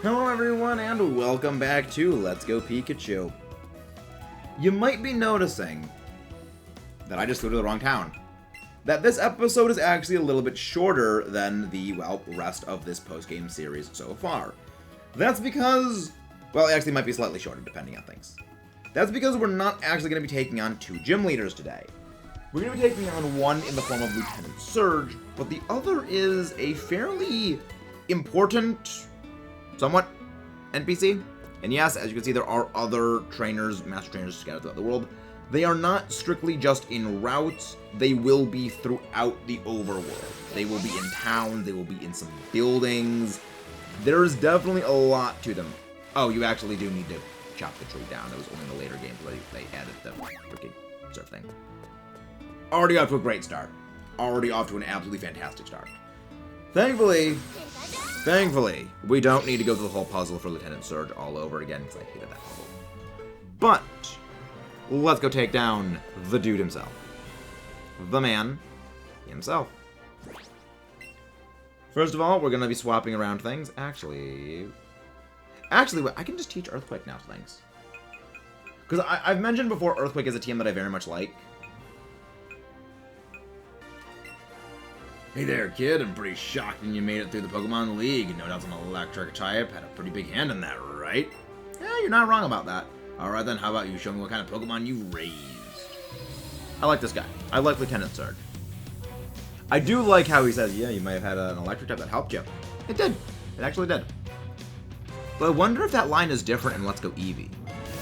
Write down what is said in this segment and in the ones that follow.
Hello everyone and welcome back to Let's Go Pikachu. You might be noticing that I just flew to the wrong town. That this episode is actually a little bit shorter than the, rest of this post-game series so far. That's because, it actually might be slightly shorter depending on things. That's because we're not actually going to be taking on two gym leaders today. We're going to be taking on one in the form of Lieutenant Surge, but the other is a fairly important, somewhat, NPC. And yes, as you can see, there are other trainers, master trainers scattered throughout the world. They are not strictly just in routes, they will be throughout the overworld. They will be in town, they will be in some buildings. There's definitely a lot to them. Oh, you actually do need to chop the tree down. It was only in the later games where they added the freaking surf thing. Already off to a great start. Already off to an absolutely fantastic start. Thankfully, we don't need to go through the whole puzzle for Lieutenant Surge all over again, because I hated that puzzle. But let's go take down the dude himself. The man himself. First of all, we're going to be swapping around things. Actually, I can just teach Earthquake now things. Because I've mentioned before, Earthquake is a team that I very much like. Hey there, kid. I'm pretty shocked when you made it through the Pokemon League. No doubt's an electric type had a pretty big hand in that, right? Yeah, you're not wrong about that. Alright then, how about you show me what kind of Pokemon you raised? I like this guy. I like Lieutenant Surge. I do like how he says, yeah, you might have had an electric type that helped you. It did. It actually did. But I wonder if that line is different in Let's Go Eevee.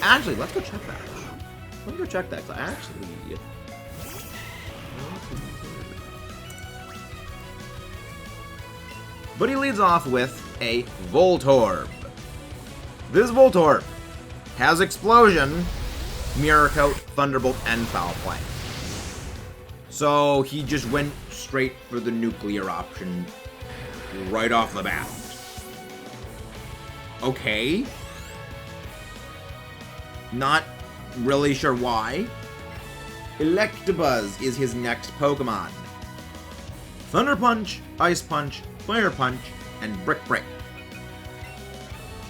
Actually, let's go check that. Let's go check that, because actually... But he leads off with a Voltorb. This Voltorb has Explosion, Mirror Coat, Thunderbolt, and Foul Play. So he just went straight for the nuclear option right off the bat. Okay. Not really sure why. Electabuzz is his next Pokemon. Thunder Punch, Ice Punch, Fire Punch, and Brick Break.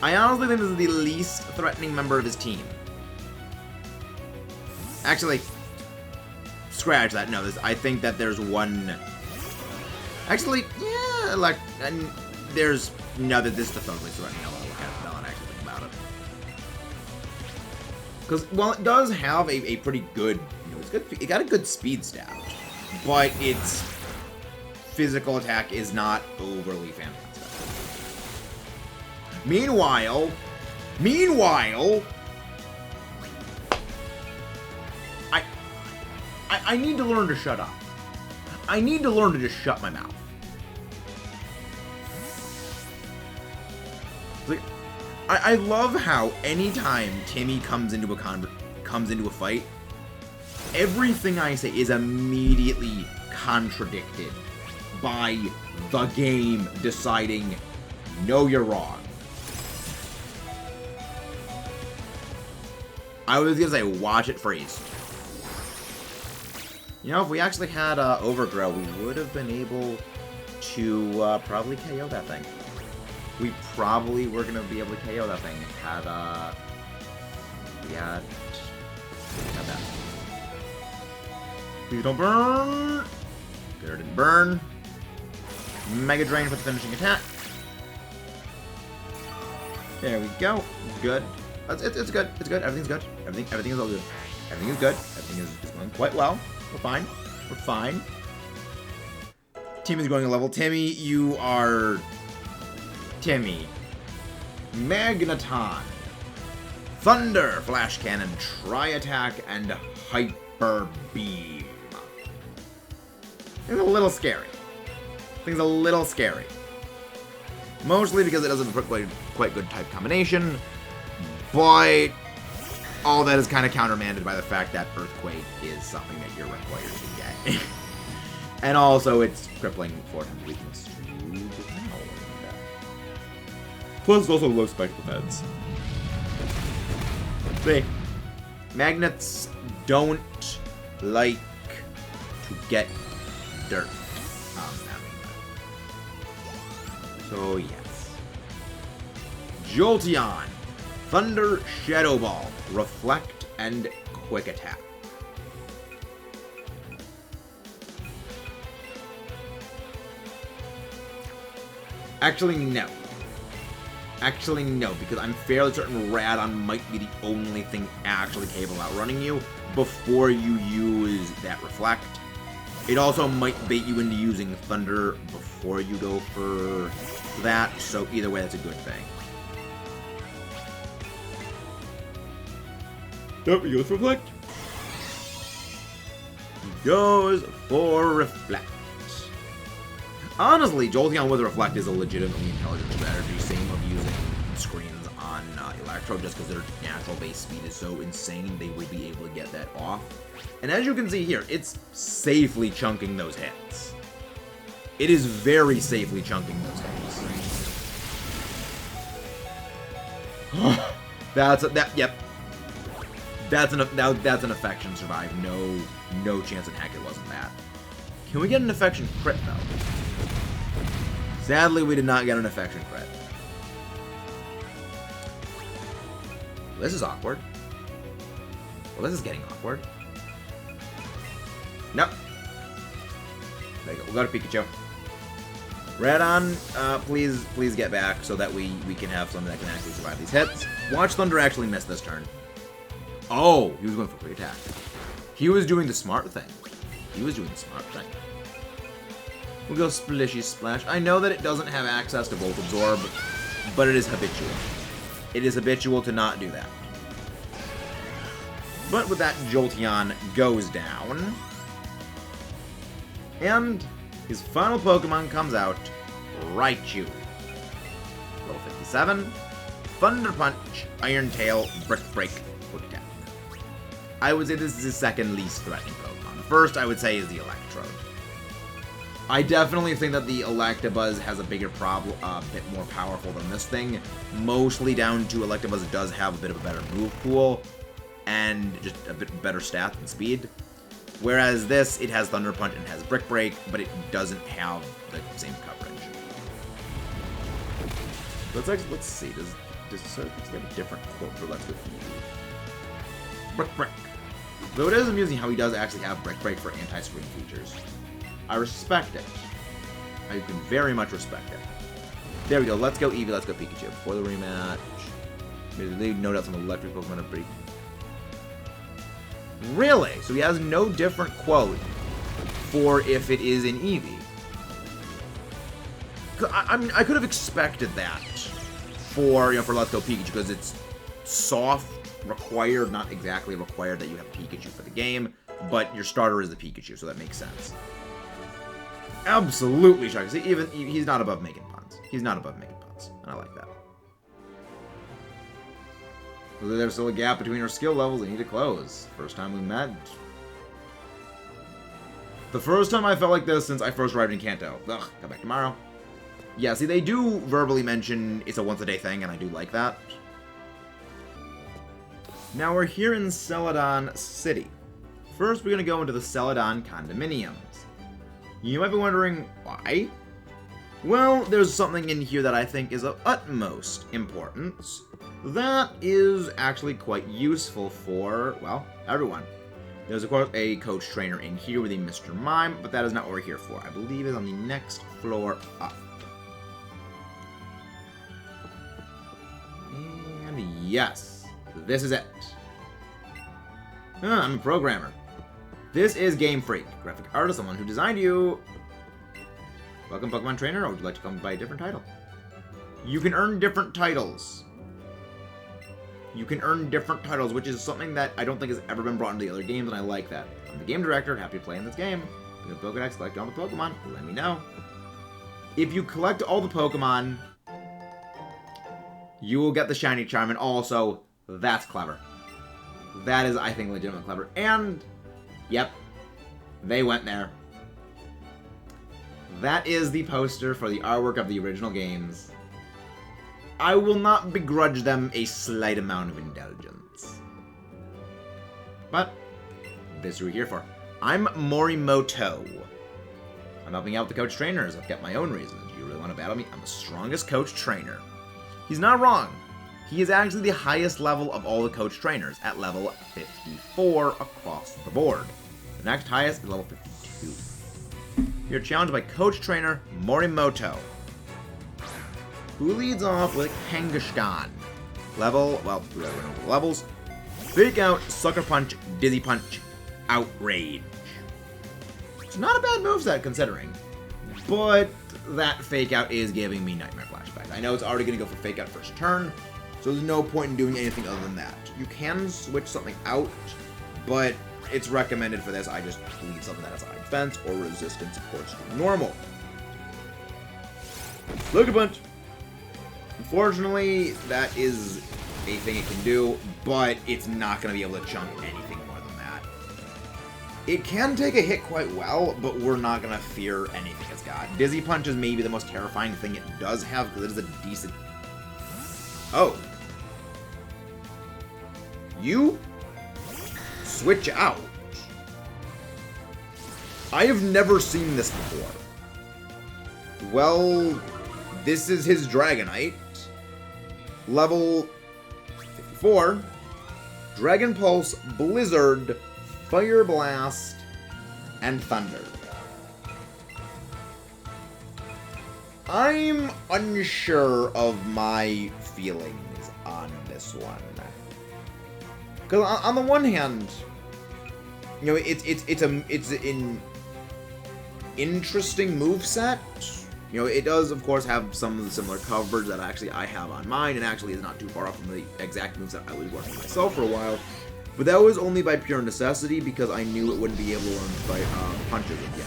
I honestly think this is the least threatening member of his team. Actually, scratch that. No, I think that there's one... Actually, yeah, there's... No, that this is the totally threatening element. Look at it now and actually think about it. Because, while it does have a pretty good... it's good. It got a good speed stat. But its physical attack is not overly fantastic. Meanwhile, I need to learn to shut up. I need to learn to just shut my mouth. Like, I love how anytime Timmy comes into a fight, everything I say is immediately contradicted by the game deciding, no, you're wrong. I was gonna say, watch it freeze. You know, if we actually had Overgrow, we would have been able to probably KO that thing. We probably were gonna be able to KO that thing had we had that. Please don't burn. Good, didn't burn. Mega Drain for the finishing attack. There we go. Good. It's good. It's good. Everything's good. Everything is all good. Everything is good. Everything is going quite well. We're fine. We're fine. Timmy's going a level. Timmy, you are... Timmy. Magneton. Thunder, Flash Cannon, Tri-Attack, and Hyper Beam. It's a little scary. Thing's a little scary. Mostly because it doesn't have a quite good type combination, but all that is kind of countermanded by the fact that Earthquake is something that you're required to get. And also it's crippling 4 times weakness to the ground. Plus it's also low spike defense. See, magnets don't like to get dirt. So yes. Jolteon, Thunder Shadow Ball, Reflect, and Quick Attack. Actually, no. Actually, no, because I'm fairly certain Radon might be the only thing actually capable of outrunning you before you use that Reflect. It also might bait you into using Thunder before you go for that, so either way, that's a good thing. Nope, he goes for Reflect. He goes for Reflect. Honestly, Jolteon with Reflect is a legitimately intelligent strategy. Same of using screens on Electro, just because their natural base speed is so insane, they will be able to get that off. And as you can see here, it's safely chunking those hits. It is very safely chunking those hits. Yep. That's an Affection Survive. No chance in heck it wasn't that. Can we get an Affection Crit though? Sadly, we did not get an Affection Crit. This is awkward. Well, this is getting awkward. Nope. There you go. We'll go to Pikachu. Radon, please get back so that we can have something that can actually survive these hits. Watch Thunder actually miss this turn. Oh, he was going for quick attack. He was doing the smart thing. We'll go Splishy Splash. I know that it doesn't have access to Volt Absorb, but it is habitual. It is habitual to not do that. But with that, Jolteon goes down. And his final Pokemon comes out, Raichu. Level 57. Thunder Punch, Iron Tail, Brick Break, Quick Attack. I would say this is his second least threatening Pokemon. The first, I would say, is the Electrode. I definitely think that the Electabuzz has a bigger problem, a bit more powerful than this thing. Mostly down to Electabuzz does have a bit of a better move pool and just a bit better stats and speed. Whereas this, it has Thunder Punch and has Brick Break, but it doesn't have the same coverage. Let's see. Does Circuits have a different quote for Let's Go Eevee? Brick Break. Though it is amusing how he does actually have Brick Break for anti-screen features. I respect it. I can very much respect it. There we go. Let's go Eevee. Let's go Pikachu. Before the rematch. Maybe no doubt some electric Pokemon are pretty... Really? So he has no different quote for if it is in Eevee. I mean, I could have expected that for Let's Go Pikachu, because it's soft required, not exactly required that you have Pikachu for the game, but your starter is the Pikachu, so that makes sense. Absolutely shocking. See, even he's not above making puns. He's not above making puns, and I like that. There's still a gap between our skill levels. They need to close. First time we met. The first time I felt like this since I first arrived in Kanto. Ugh, come back tomorrow. Yeah, see, they do verbally mention it's a once-a-day thing, and I do like that. Now we're here in Celadon City. First, we're going to go into the Celadon condominiums. You might be wondering, why? Well, there's something in here that I think is of utmost importance. That is actually quite useful for, well, everyone. There's, of course, a coach trainer in here with a Mr. Mime, but that is not what we're here for. I believe it's on the next floor up. And yes, this is it. I'm a programmer. This is Game Freak, graphic artist, someone who designed you. Welcome, Pokemon Trainer, or would you like to come by a different title? You can earn different titles. You can earn different titles, which is something that I don't think has ever been brought into the other games, and I like that. I'm the game director, happy to play in this game. If you have Pokedex, collect all the Pokemon, let me know. If you collect all the Pokemon, you will get the Shiny Charm, and also, that's clever. That is, I think, legitimately clever. And, yep, they went there. That is the poster for the artwork of the original games. I will not begrudge them a slight amount of indulgence. But, this is what we're here for. I'm Morimoto. I'm helping out the coach trainers. I've got my own reasons. You really want to battle me? I'm the strongest coach trainer. He's not wrong. He is actually the highest level of all the coach trainers at level 54 across the board. The next highest is level 52. You're challenged by coach trainer Morimoto, who leads off with Kangaskhan. Level, well, we already know the levels. Fake Out, Sucker Punch, Dizzy Punch, Outrage. It's not a bad moveset considering, but that Fake Out is giving me nightmare flashbacks. I know it's already going to go for Fake Out first turn, so there's no point in doing anything other than that. You can switch something out, but it's recommended for this. I just leave something that has high defense or resistance, of course, to normal. Sucker Punch. Unfortunately, that is a thing it can do, but it's not going to be able to chunk anything more than that. It can take a hit quite well, but we're not going to fear anything it's got. Dizzy Punch is maybe the most terrifying thing it does have, because it is a decent... Oh. You switch out. I have never seen this before. Well, this is his Dragonite. Level 54. Dragon Pulse, Blizzard, Fire Blast, and Thunder. I'm unsure of my feelings on this one. Because on the one hand, you know, it's an interesting moveset. You know, it does, of course, have some of the similar coverage that actually I have on mine, and actually is not too far off from the exact moves that I was working myself for a while. But that was only by pure necessity, because I knew it wouldn't be able to learn punches again.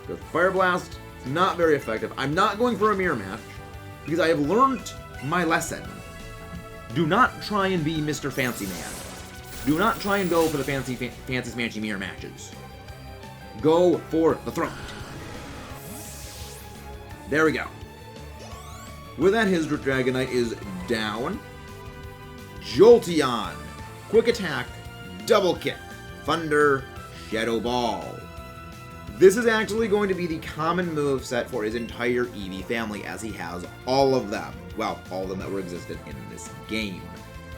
Because Fire Blast is not very effective. I'm not going for a mirror match, because I have learned my lesson. Do not try and be Mr. Fancy Man. Do not try and go for the fancy smanchy mirror matches. Go for the throat. There we go. With that, his Dragonite is down. Jolteon. Quick Attack. Double Kick. Thunder. Shadow Ball. This is actually going to be the common moveset for his entire Eevee family, as he has all of them. Well, all of them that were existed in this game.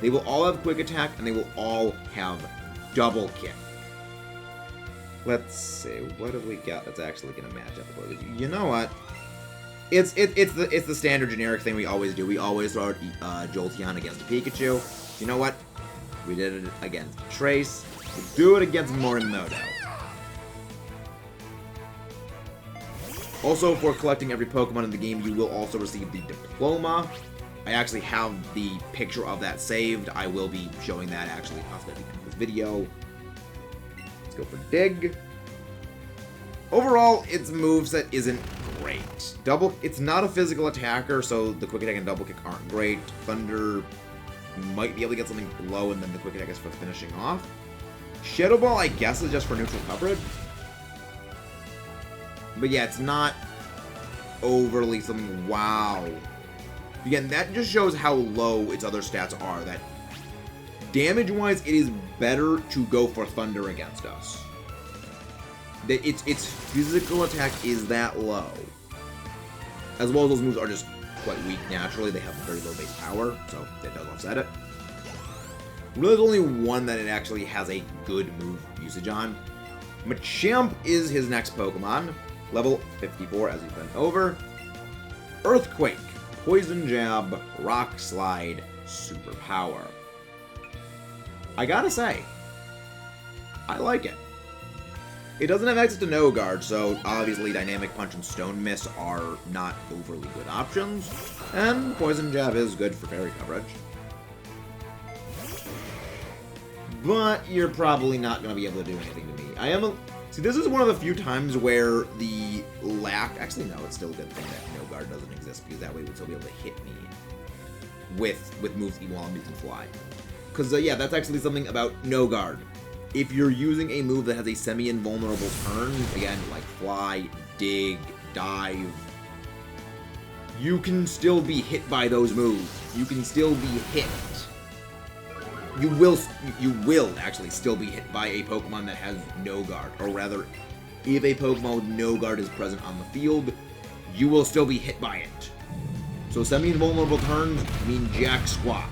They will all have Quick Attack, and they will all have Double Kick. Let's see, what have we got that's actually going to match up with it? You know what? It's the standard generic thing we always do. We always throw out Jolteon against Pikachu. You know what? We did it against Trace. We'll do it against Morimoto. Also, for collecting every Pokemon in the game, you will also receive the Diploma. I actually have the picture of that saved. I will be showing that actually possibly at the end of this video. Let's go for Dig. Overall, its moveset isn't great. It's not a physical attacker, so the Quick Attack and Double Kick aren't great. Thunder might be able to get something low, and then the Quick Attack is for finishing off. Shadow Ball, I guess, is just for neutral coverage. But yeah, it's not overly something wow. Again, that just shows how low its other stats are. That damage-wise, it is better to go for Thunder against us. That its physical attack is that low. As well as those moves are just quite weak naturally. They have very low base power, so that does offset it. Really, there's only one that it actually has a good move usage on. Machamp is his next Pokemon. Level 54 as he's been over. Earthquake, Poison Jab, Rock Slide, Super Power. I gotta say, I like it. It doesn't have access to No Guard, so obviously Dynamic Punch and Stone Mist are not overly good options. And Poison Jab is good for fairy coverage. But you're probably not going to be able to do anything to me. See, this is one of the few times where the lack... Actually, no, it's still a good thing that No Guard doesn't exist, because that way it would still be able to hit me with moves even while I'm using Fly. Because, yeah, that's actually something about No Guard. If you're using a move that has a semi-invulnerable turn, again, like Fly, Dig, Dive, you can still be hit by those moves. You can still be hit. You will actually still be hit by a Pokemon that has No Guard. Or rather, if a Pokemon with No Guard is present on the field, you will still be hit by it. So semi-invulnerable turns mean jack squat.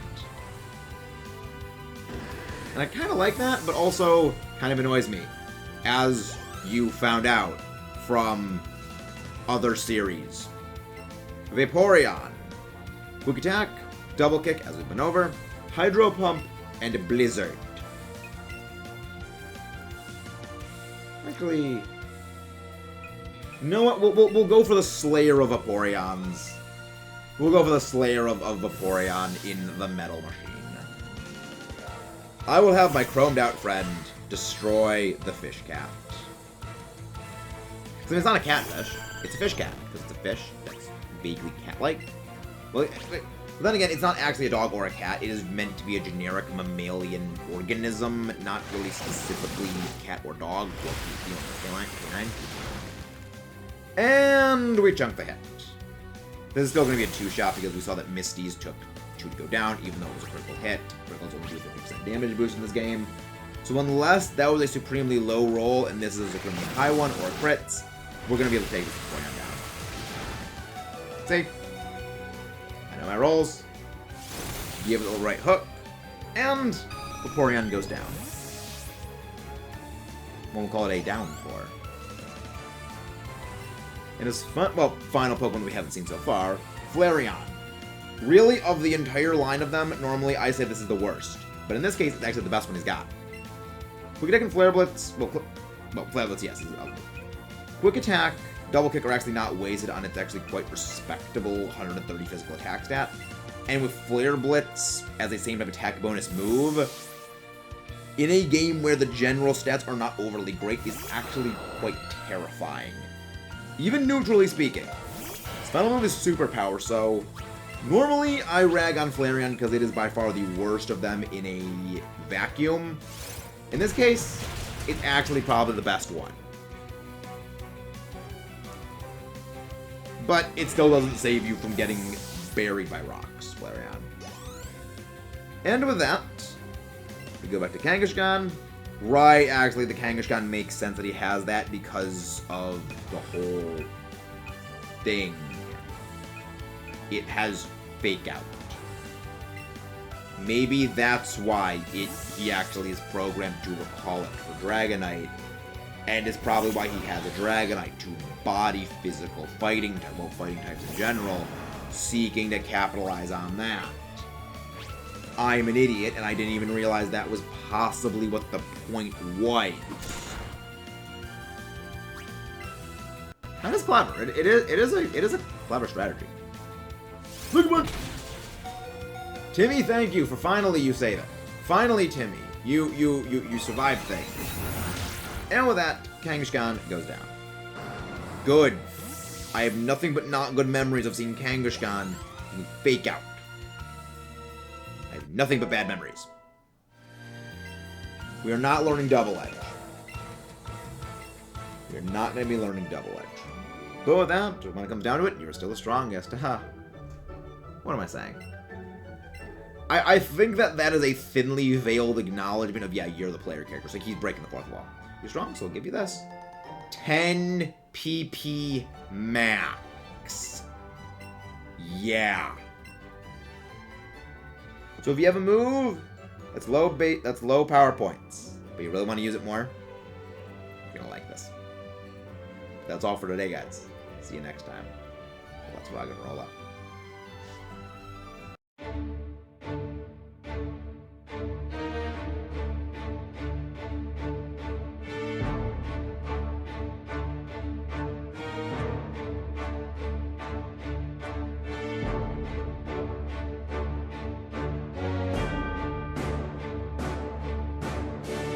And I kind of like that, but also kind of annoys me. As you found out from other series. Vaporeon. Quick Attack, Double Kick, as we've been over, Hydro Pump, and Blizzard. Actually, you know what? We'll go for the Slayer of Vaporeons. We'll go for the Slayer of Vaporeon in the Metal Machine. I will have my chromed out friend destroy the fish cat. I mean, it's not a catfish. It's a fish cat, because it's a fish that's vaguely cat-like. Well, then again, it's not actually a dog or a cat. It is meant to be a generic mammalian organism, not really specifically cat or dog, or canine. And we chunk the hit. This is still going to be a 2-shot because we saw that Misty's took 2 to go down, even though it was a critical hit. Criticals only do 50% damage boost in this game. So unless that was a supremely low roll and this is a supremely high one or crits, we're going to be able to take this Vaporeon down. See? I know my rolls. Give it the right hook. And Vaporeon goes down. We'll call it a down for. And his final Pokemon we haven't seen so far, Flareon. Really, of the entire line of them, normally I say this is the worst. But in this case, it's actually the best one he's got. Quick Attack and Flare Blitz, Flare Blitz, yes, is ugly. Quick Attack, Double Kick are actually not wasted on its actually quite respectable 130 physical attack stat. And with Flare Blitz as a same type attack bonus move, in a game where the general stats are not overly great, is actually quite terrifying. Even neutrally speaking. Its final move is Superpower, so normally I rag on Flareon because it is by far the worst of them in a vacuum. In this case, it's actually probably the best one. But it still doesn't save you from getting buried by rocks, Flareon. And with that, we go back to Kangaskhan. Right, actually, the Kangaskhan makes sense that he has that because of the whole thing. It has Fake Out. Maybe that's why he actually is programmed to recall it for Dragonite. And it's probably why he has a Dragonite to body physical fighting type, well, fighting types in general, seeking to capitalize on that. I'm an idiot, and I didn't even realize that was possibly what the point was. That is clever. It is a clever strategy. Look at Timmy, thank you for finally you saved it. Finally, Timmy, you survived things. And with that, Kangaskhan goes down. Good. I have nothing but not good memories of seeing Kangaskhan Fake Out. I have nothing but bad memories. We are not learning Double Edge. We are not going to be learning Double Edge. But with that, when it comes down to it, you're still the strongest. Haha. What am I saying? I think that is a thinly veiled acknowledgement of, yeah, you're the player character. It's like he's breaking the fourth wall. You're strong, so I'll give you this. 10 PP max. Yeah. So if you have a move that's low power points, but you really want to use it more, you're gonna like this. That's all for today, guys. See you next time. Let's rock and roll up.